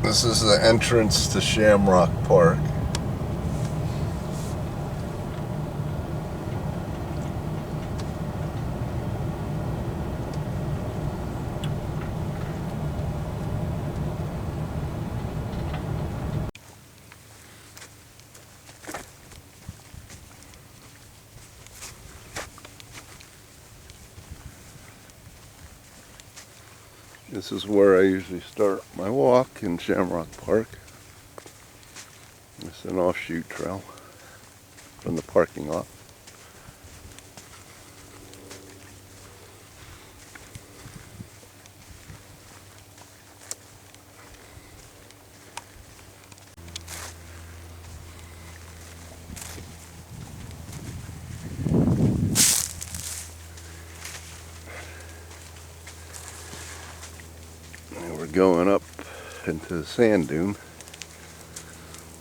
This is the entrance to Shamrock Park. This is where I usually start my walk in Shamrock Park. It's an offshoot trail from the parking lot. And we're going up into the sand dune.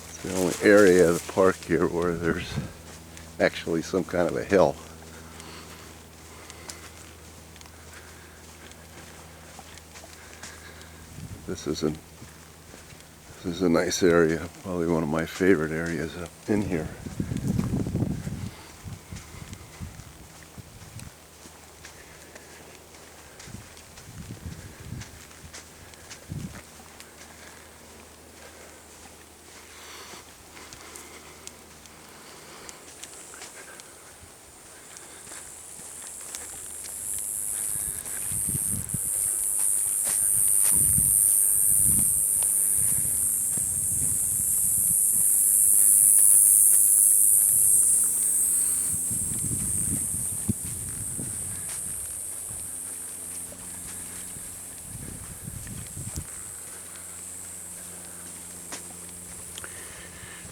It's the only area of the park here where there's actually some kind of a hill. This is a nice area, probably one of my favorite areas up in here.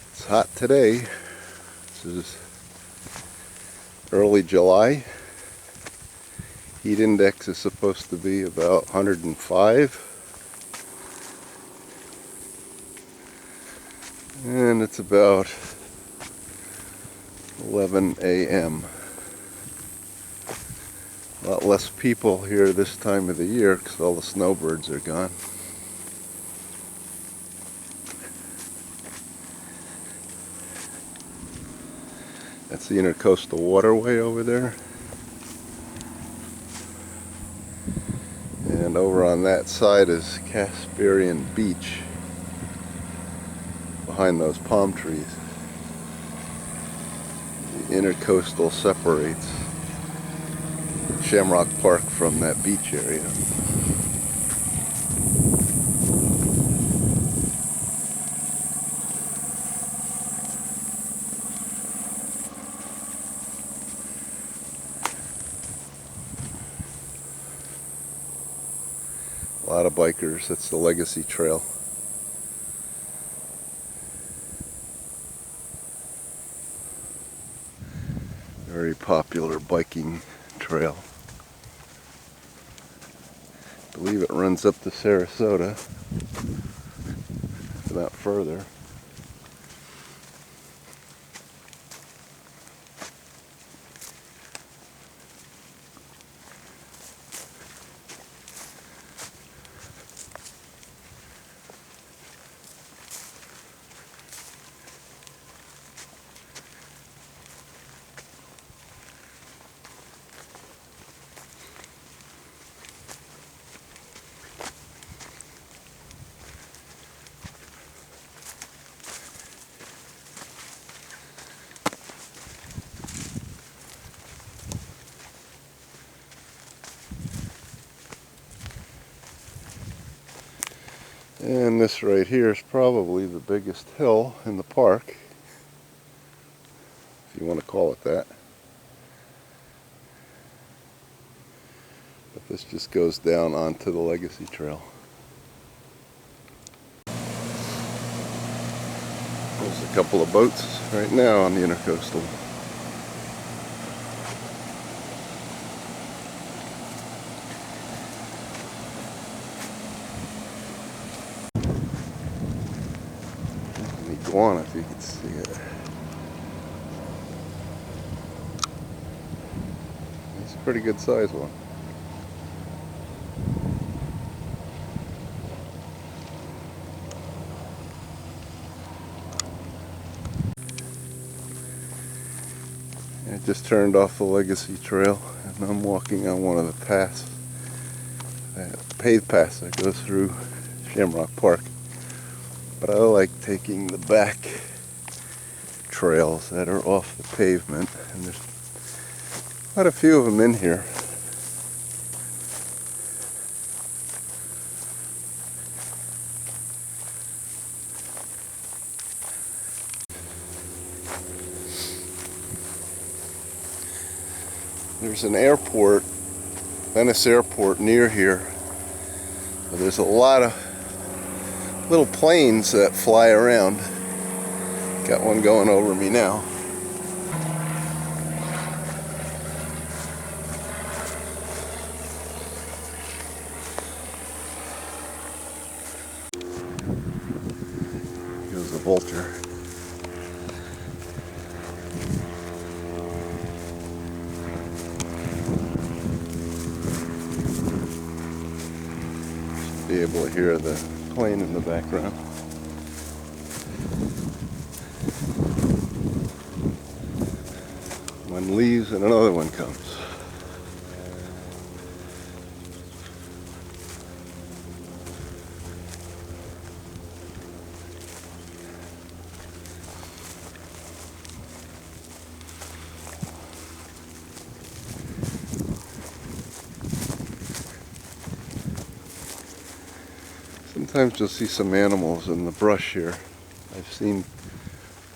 It's hot today. This is early July. Heat index is supposed to be about 105. And it's about 11 a.m. A lot less people here this time of the year because all the snowbirds are gone. That's the intercoastal waterway over there. And over on that side is Caspian Beach, behind those palm trees. The intercoastal separates Shamrock Park from that beach area. A lot of bikers. That's the Legacy Trail. Very popular biking trail. I believe it runs up to Sarasota, if not further. And this right here is probably the biggest hill in the park, if you want to call it that. But this just goes down onto the Legacy Trail. There's a couple of boats right now on the intercoastal. Iguana, if you can see it. It's a pretty good size one. I just turned off the Legacy Trail and I'm walking on one of the paths, paved paths that goes through Shamrock Park. But I like taking the back trails that are off the pavement, and there's quite a few of them in here. There's an airport, Venice Airport, near here. There's a lot of little planes that fly around. Got one going over me now. Here's a vulture. Be able to hear the plane in the background. One leaves and another one comes. Sometimes you'll see some animals in the brush here. I've seen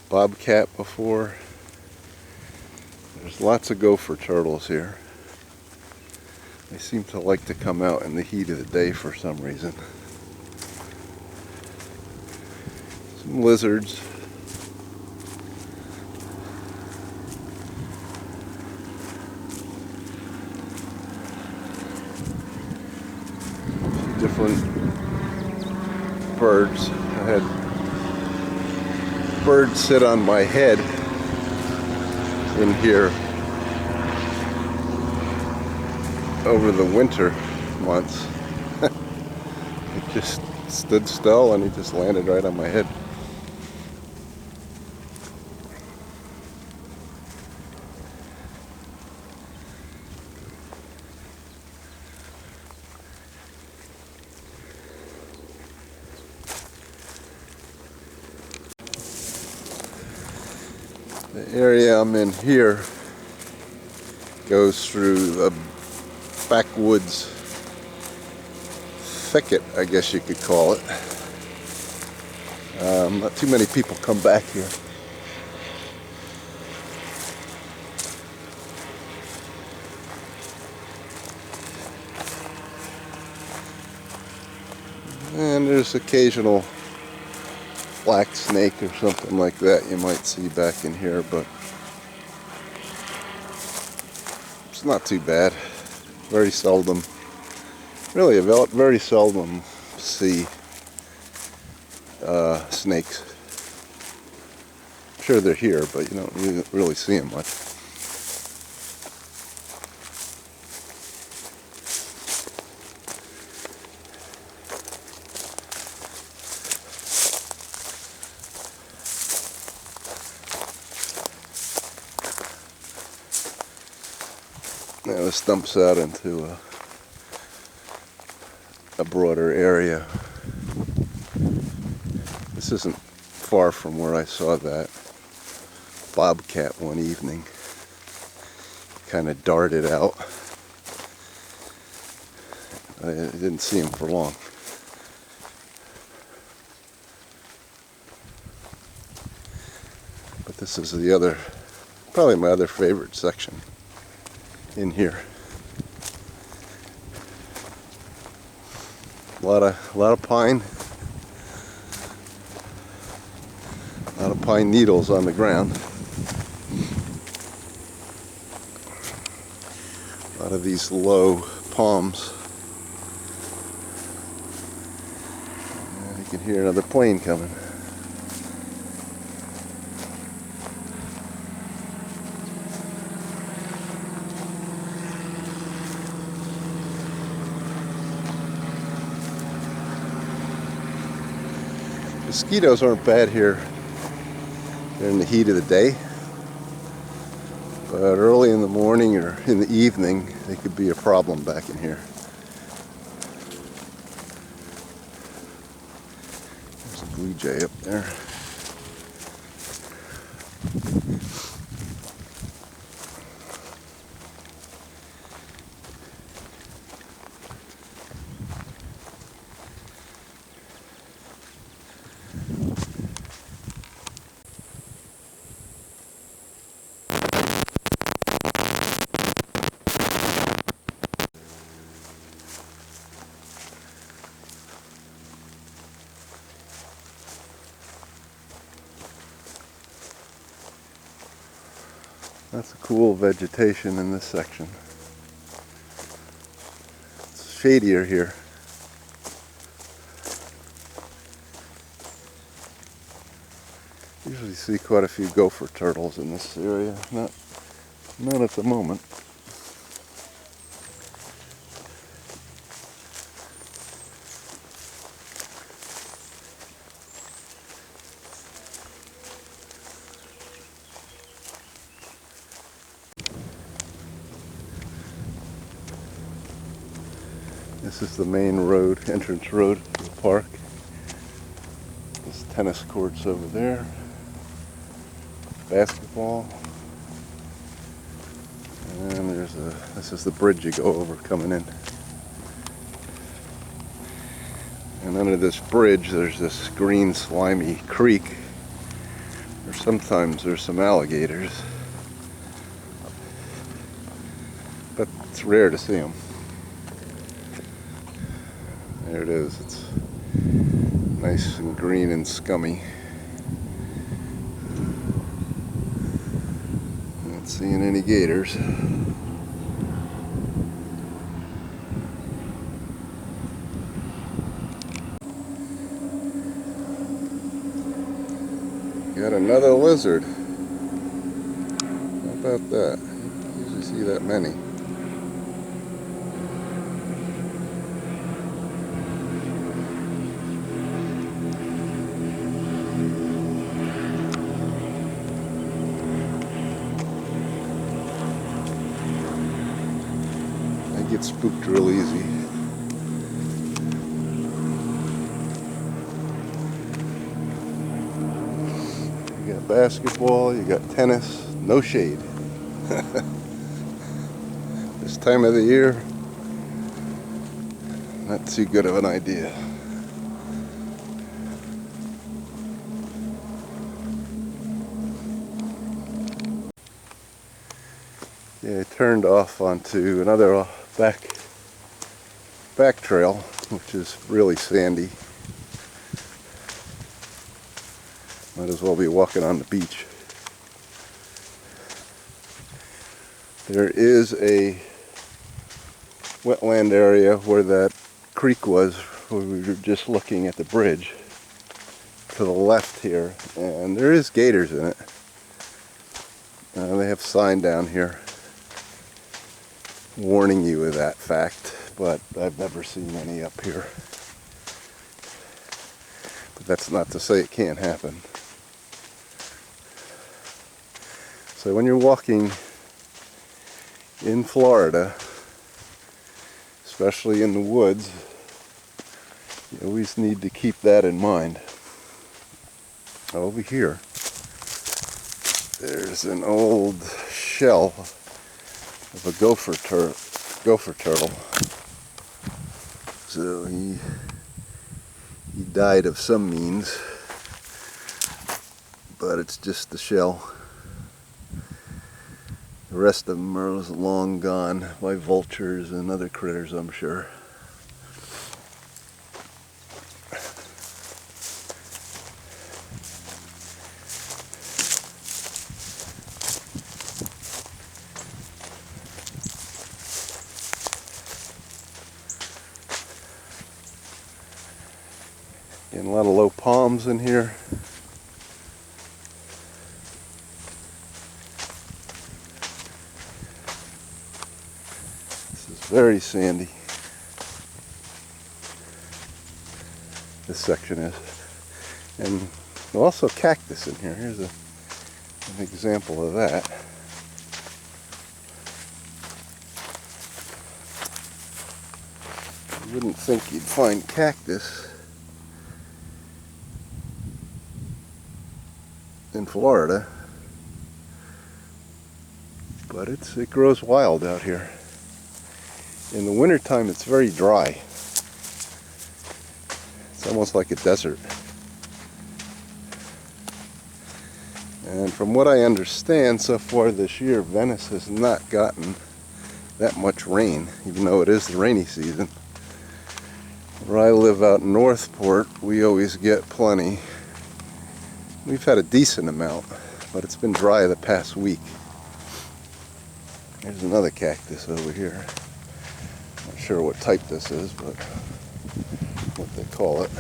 bobcat before. There's lots of gopher turtles here. They seem to like to come out in the heat of the day for some reason. Some lizards. Different birds. I had birds sit on my head in here over the winter months. It just stood still and he just landed right on my head. The area I'm in here goes through the backwoods thicket, I guess you could call it. Not too many people come back here. And there's occasional black snake or something like that you might see back in here, but it's not too bad. Very seldom, really very seldom see snakes. I'm sure they're here, but you don't really see them much. Now this dumps out into a broader area. This isn't far from where I saw that bobcat one evening. Kind of darted out. I didn't see him for long. But this is the other, probably my other favorite section in here. A lot of pine. A lot of pine needles on the ground. A lot of these low palms. And you can hear another plane coming. Mosquitoes aren't bad here during the heat of the day, But early in the morning or in the evening, they could be a problem back in here. There's a blue jay up there. That's a cool vegetation in this section. It's shadier here. Usually see quite a few gopher turtles in this area. Not at the moment. This is the main road, entrance road to the park. There's tennis courts over there. Basketball. And this is the bridge you go over coming in. And under this bridge there's this green slimy creek. Or sometimes there's some alligators. But it's rare to see them. There it is. It's nice and green and scummy. Not seeing any gators. Got another lizard. How about that? You usually see that many. They get spooked real easy. You got basketball, you got tennis, no shade. This time of the year, not too good of an idea. Yeah, I turned off onto another back trail, which is really sandy. Might as well be walking on the beach. There is a wetland area where that creek was, where we were just looking at the bridge to the left here, and there is gators in it. They have a sign down here warning you of that fact, but I've never seen any up here. But that's not to say it can't happen. So when you're walking in Florida, especially in the woods, you always need to keep that in mind. Over here, there's an old shell of a gopher turtle. So he died of some means, but it's just the shell. The rest of them are long gone by vultures and other critters, I'm sure. Getting a lot of low palms in here. This is very sandy. This section is. And also cactus in here. Here's an example of that. You wouldn't think you'd find cactus in Florida, but it grows wild out here. In the wintertime it's very dry. It's almost like a desert. And from what I understand, so far this year, Venice has not gotten that much rain, even though it is the rainy season. Where I live out in Northport, we always get plenty. We've had a decent amount, but it's been dry the past week. There's another cactus over here. Not sure what type this is, but what they call it.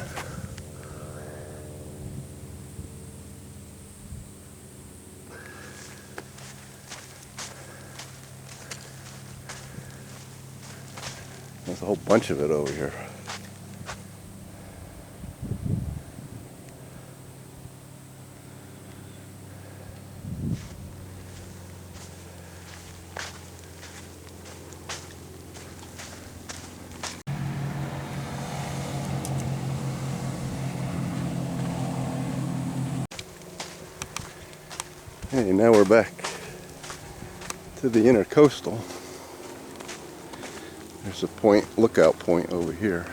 There's a whole bunch of it over here. Hey, now we're back to the intercoastal. There's a point, lookout point over here.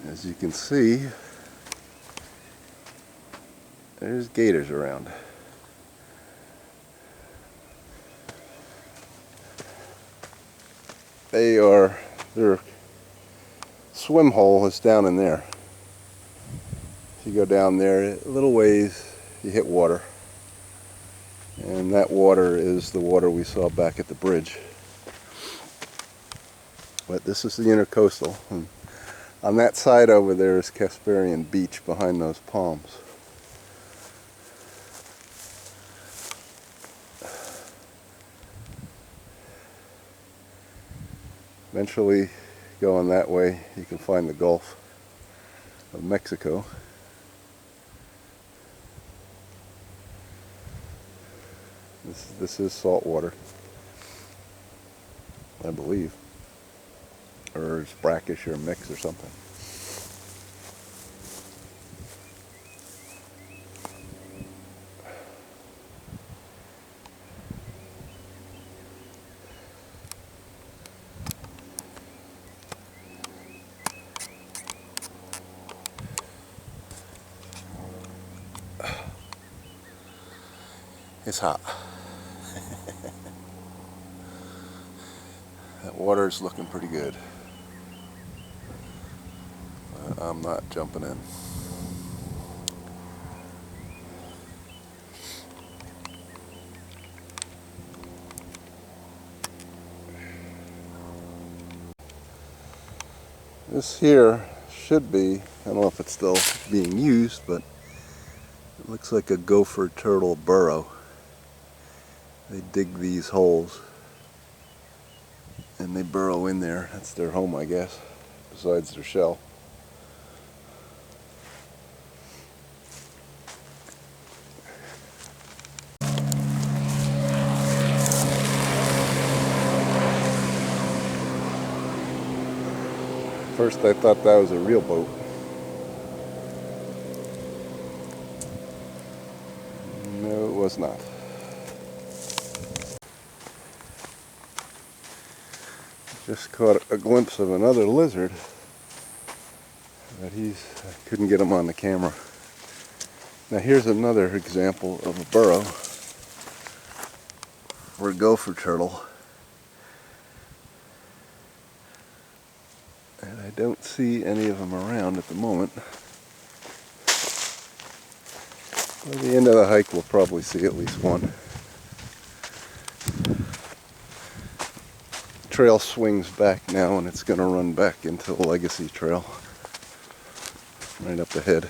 As you can see, there's gators around. Their swim hole is down in there. If you go down there a little ways, you hit water. And that water is the water we saw back at the bridge. But this is the intercoastal. And on that side over there is Casparian Beach behind those palms. Eventually, going that way, you can find the Gulf of Mexico. This is salt water, I believe. Or it's brackish or mix or something. It's hot. That water's looking pretty good. I'm not jumping in. This here should be, I don't know if it's still being used, but it looks like a gopher turtle burrow. They dig these holes and they burrow in there. That's their home, I guess, besides their shell. First I thought that was a real boat. No, it was not. Just caught a glimpse of another lizard, but I couldn't get him on the camera. Now here's another example of a burrow for a gopher turtle. And I don't see any of them around at the moment. By the end of the hike we'll probably see at least one. The trail swings back now and it's going to run back into the Legacy Trail right up ahead.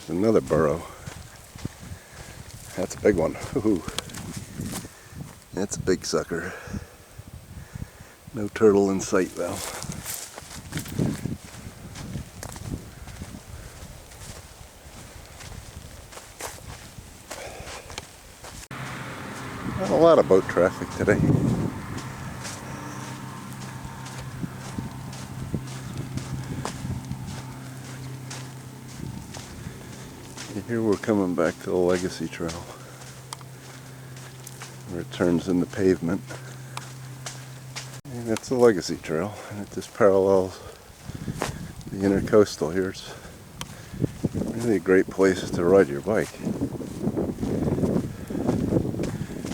There's another burrow. That's a big one. Ooh. That's a big sucker. No turtle in sight though. Not a lot of boat traffic today. Here we're coming back to the Legacy Trail, where it turns into pavement. And it's the Legacy Trail, and it just parallels the intercoastal here. It's really a great place to ride your bike.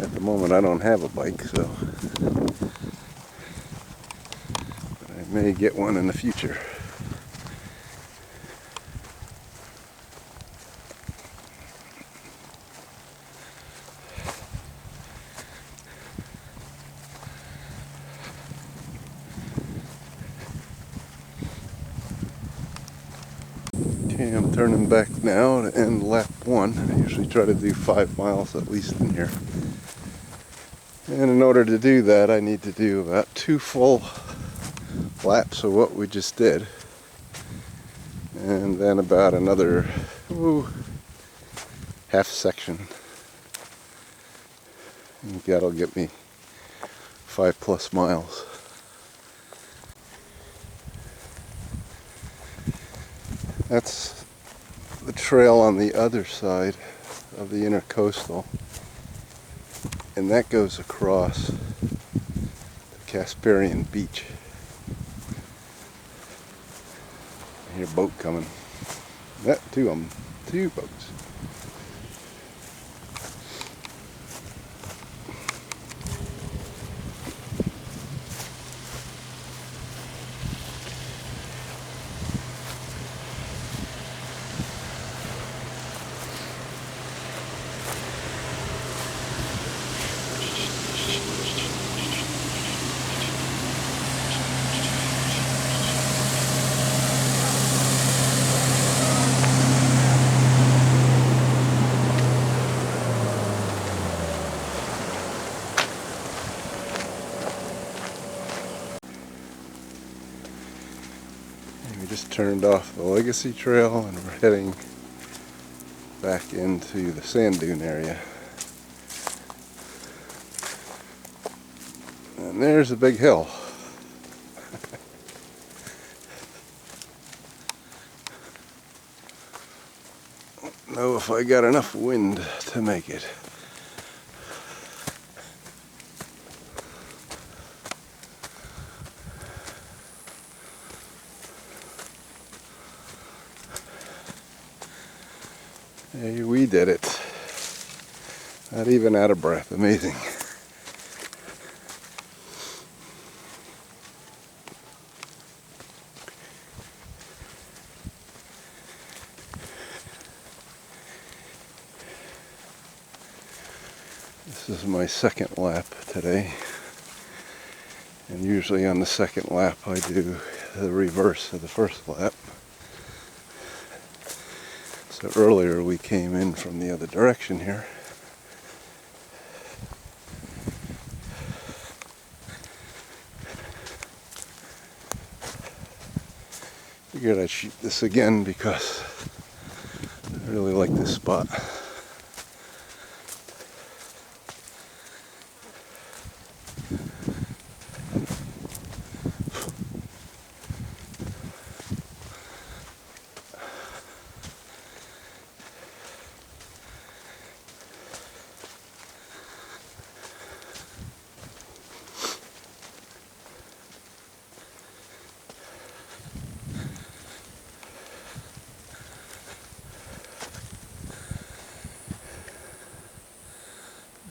At the moment I don't have a bike, so but I may get one in the future. Okay, I'm turning back now to end lap 1. I usually try to do 5 miles at least in here. And in order to do that, I need to do about 2 full laps of what we just did. And then about another half section. And that'll get me 5+ miles. That's the trail on the other side of the intercoastal, and that goes across the Casparian beach. I hear a boat coming. That two of them, 2 boats. We just turned off the Legacy Trail and we're heading back into the sand dune area. And there's a big hill. Don't know if I got enough wind to make it. Hey, we did it. Not even out of breath. Amazing. This is my second lap today. And usually on the second lap I do the reverse of the first lap. So earlier we came in from the other direction here. Figured I'd shoot this again because I really like this spot.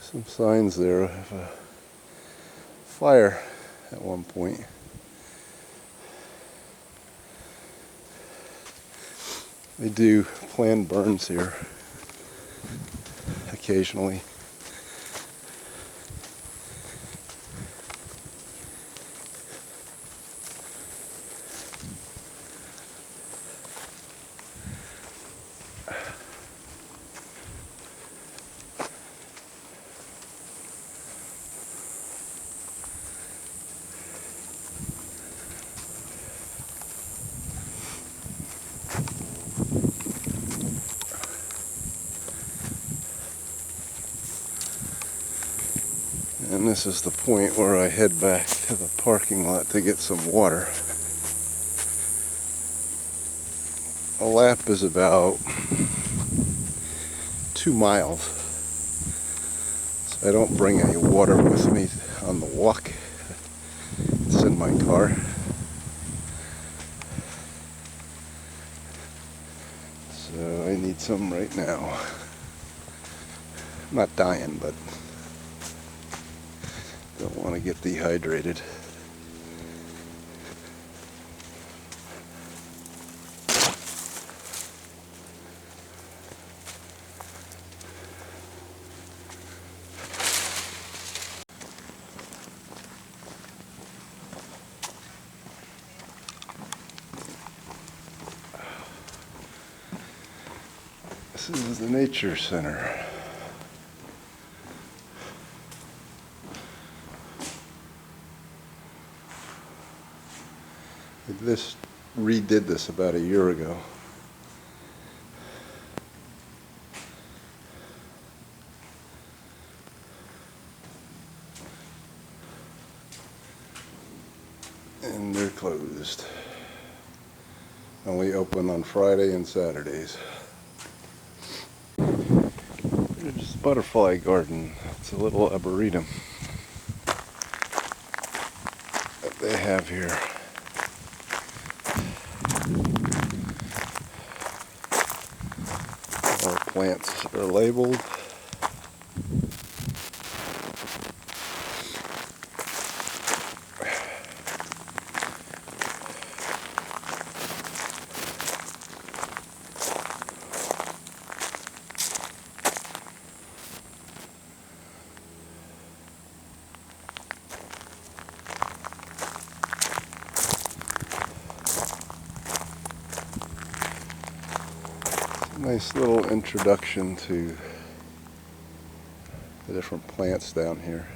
Some signs there of a fire at one point. They do planned burns here occasionally. And this is the point where I head back to the parking lot to get some water. A lap is about 2 miles. So I don't bring any water with me on the walk. It's in my car. So I need some right now. I'm not dying, but don't want to get dehydrated. This is the nature center. This redid this about a year ago. And they're closed. Only open on Friday and Saturdays. There's butterfly garden. It's a little arboretum that they have here. All plants are labeled. Nice little introduction to the different plants down here.